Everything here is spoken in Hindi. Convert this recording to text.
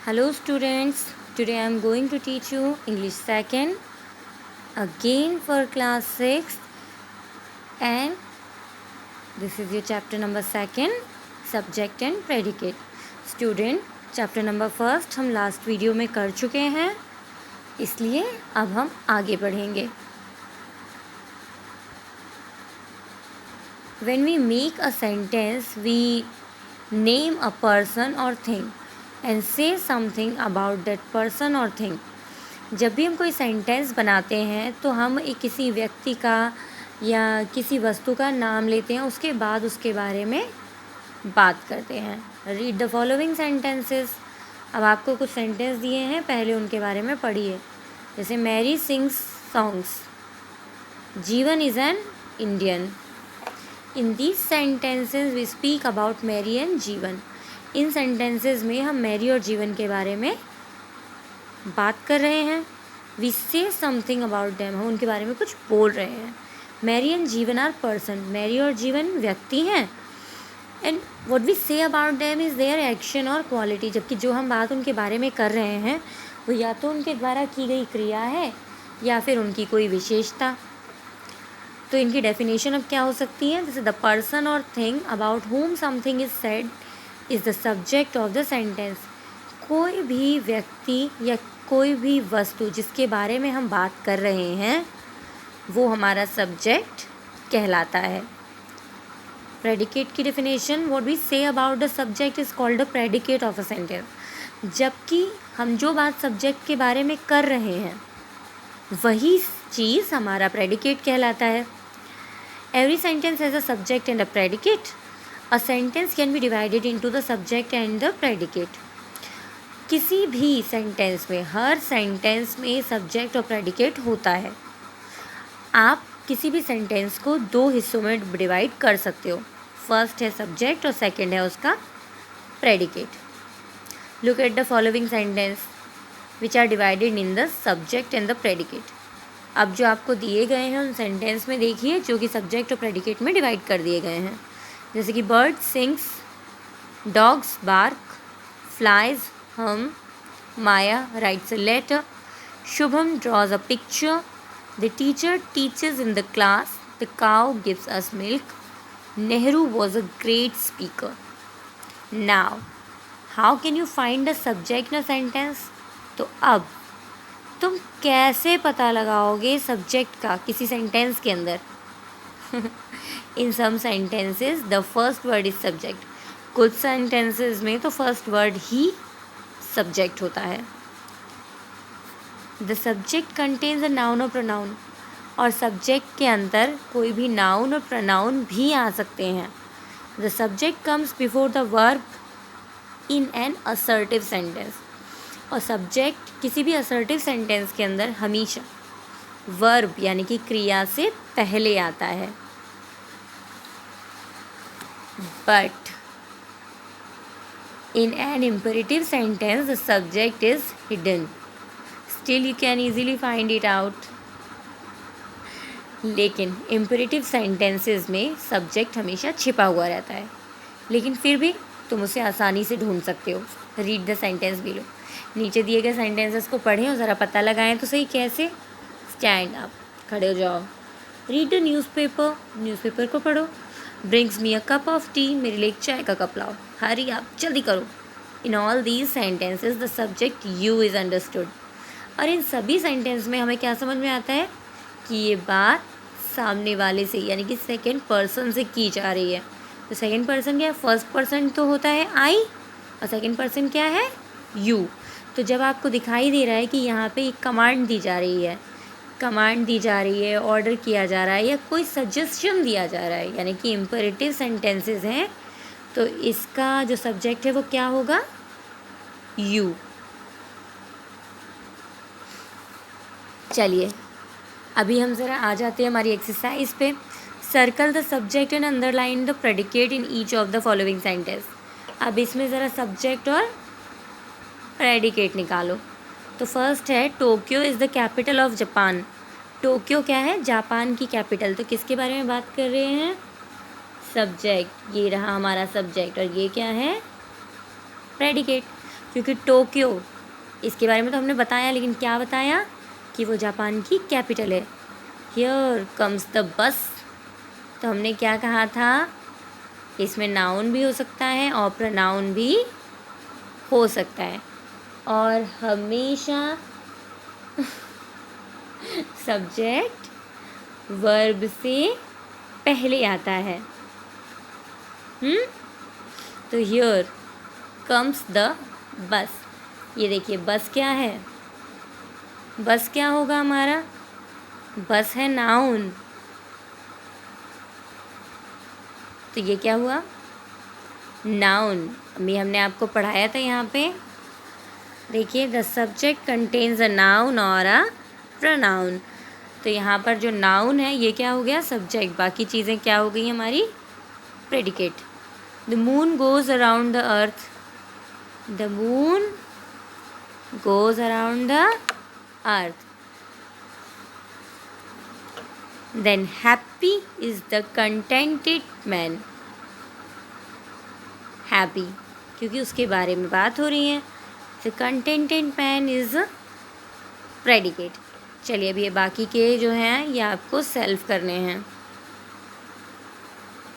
Hello students, today I am going to teach you English 2nd again for class 6 and this is your chapter number 2nd subject and predicate. Student chapter number 1 हम last video में कर चुके हैं, इसलिए अब हम आगे बढ़ेंगे. When we make a sentence, we name a person or thing and say something about that person or thing. जब भी हम कोई सेंटेंस बनाते हैं तो हम एक किसी व्यक्ति का या किसी वस्तु का नाम लेते हैं, उसके बाद उसके बारे में बात करते हैं. Read the following sentences. अब आपको कुछ सेंटेंस दिए हैं, पहले उनके बारे में पढ़िए. जैसे Mary sings songs, Jeevan is an Indian. In these sentences we speak about Mary and Jeevan. In sentences में हम मैरी और जीवन के बारे में बात कर रहे हैं. वी से समथिंग अबाउट देम, हम उनके बारे में कुछ बोल रहे हैं. Mary and Jeevan are person, Mary और जीवन व्यक्ति हैं. And what we say about them is their action और क्वालिटी. जबकि जो हम बात उनके बारे में कर रहे हैं वो या तो उनके द्वारा की गई क्रिया है या फिर उनकी कोई विशेषता. तो इनकी डेफिनेशन अब क्या हो सकती है? जैसे द पर्सन और thing about home something is said is the subject of the sentence. कोई भी व्यक्ति या कोई भी वस्तु जिसके बारे में हम बात कर रहे हैं वो हमारा सब्जेक्ट कहलाता है. प्रेडिकेट की definition, what we say about the subject is called the predicate of a sentence. जबकि हम जो बात सब्जेक्ट के बारे में कर रहे हैं वही चीज़ हमारा प्रेडिकेट कहलाता है. Every sentence has a subject and a predicate. A sentence can be divided into the subject and the predicate. किसी भी सेंटेंस में, हर सेंटेंस में सब्जेक्ट और प्रेडिकेट होता है. आप किसी भी सेंटेंस को दो हिस्सों में डिवाइड कर सकते हो. फर्स्ट है सब्जेक्ट और सेकंड है उसका predicate. Look at the following sentence which are divided in the subject and the predicate. अब जो आपको दिए गए हैं उन सेंटेंस में देखिए जो कि सब्जेक्ट और प्रेडिकेट में डिवाइड कर दिए गए हैं. जैसे कि bird sings, dogs bark, flies hum, Maya writes a letter, Shubham draws a picture, the teacher teaches in the class, the cow gives us milk, Nehru was a great speaker. Now, how can you find the subject in a sentence? तो अब तुम कैसे पता लगाओगे सब्जेक्ट का किसी सेंटेंस के अंदर? In some sentences the first word is subject. कुछ सेंटेंसेस में तो फर्स्ट वर्ड ही सब्जेक्ट होता है. The subject contains a noun और प्रोनाउन. और सब्जेक्ट के अंदर कोई भी नाउन और प्रोनाउन भी आ सकते हैं. The subject comes before the verb in an assertive sentence. और सब्जेक्ट किसी भी असर्टिव सेंटेंस के अंदर हमेशा वर्ब यानी कि क्रिया से पहले आता है. But in an imperative sentence, the subject is hidden. Still, you can easily find it out. लेकिन imperative sentences में subject हमेशा छिपा हुआ रहता है, लेकिन फिर भी तुम उसे आसानी से ढूंढ सकते हो. Read the sentence below. नीचे दिए गए sentences को पढ़ें और ज़रा पता लगाएं तो सही कैसे. Stand up, खड़े हो जाओ. Read the newspaper, न्यूज़पेपर को पढ़ो. Brings me a cup of tea, मेरे लिए एक चाय का कप लाओ. Hurry up, जल्दी करो. In all these sentences the subject you is understood. और इन सभी सेंटेंस में हमें क्या समझ में आता है कि ये बात सामने वाले से यानी कि सेकंड पर्सन से की जा रही है. तो सेकंड पर्सन क्या है? फर्स्ट पर्सन तो होता है आई और सेकंड पर्सन क्या है? यू. तो जब आपको दिखाई दे रहा है कि यहाँ पे एक कमांड दी जा रही है, ऑर्डर किया जा रहा है या कोई सजेशन दिया जा रहा है, यानी कि इम्परेटिव सेंटेंसेस हैं, तो इसका जो सब्जेक्ट है वो क्या होगा? यू. चलिए अभी हम ज़रा आ जाते हैं हमारी एक्सरसाइज पे. Circle the subject and underline the predicate in each of the following sentence. अब इसमें ज़रा सब्जेक्ट और प्रेडिकेट निकालो. तो फर्स्ट है Tokyo is the capital of Japan. Tokyo क्या है? जापान की कैपिटल. तो किसके बारे में बात कर रहे हैं? सब्जेक्ट. ये रहा हमारा सब्जेक्ट और ये क्या है? प्रेडिकेट. क्योंकि टोक्यो, इसके बारे में तो हमने बताया, लेकिन क्या बताया कि वो जापान की कैपिटल है। हियर कम्स द बस, तो हमने क्या कहा था, इसमें नाउन भी हो सकता है और प्रोनाउन भी हो सकता है, और हमेशा सब्जेक्ट वर्ब से पहले आता है। तो हियर कम्स द बस, ये देखिए बस क्या है, बस क्या होगा हमारा, बस है नाउन, तो ये क्या हुआ, नाउन। अभी हमने आपको पढ़ाया था यहाँ पे, देखिए the subject contains a noun और अ प्रोनाउन, तो यहाँ पर जो नाउन है ये क्या हो गया, सब्जेक्ट, बाकी चीज़ें क्या हो गई हमारी, predicate. The moon goes around the earth, the moon goes around the earth. Than happy is the contented man, happy क्योंकि उसके बारे में बात हो रही है, the contented man is predicate. चलिए अब ये बाकी के जो हैं ये आपको सेल्फ करने हैं।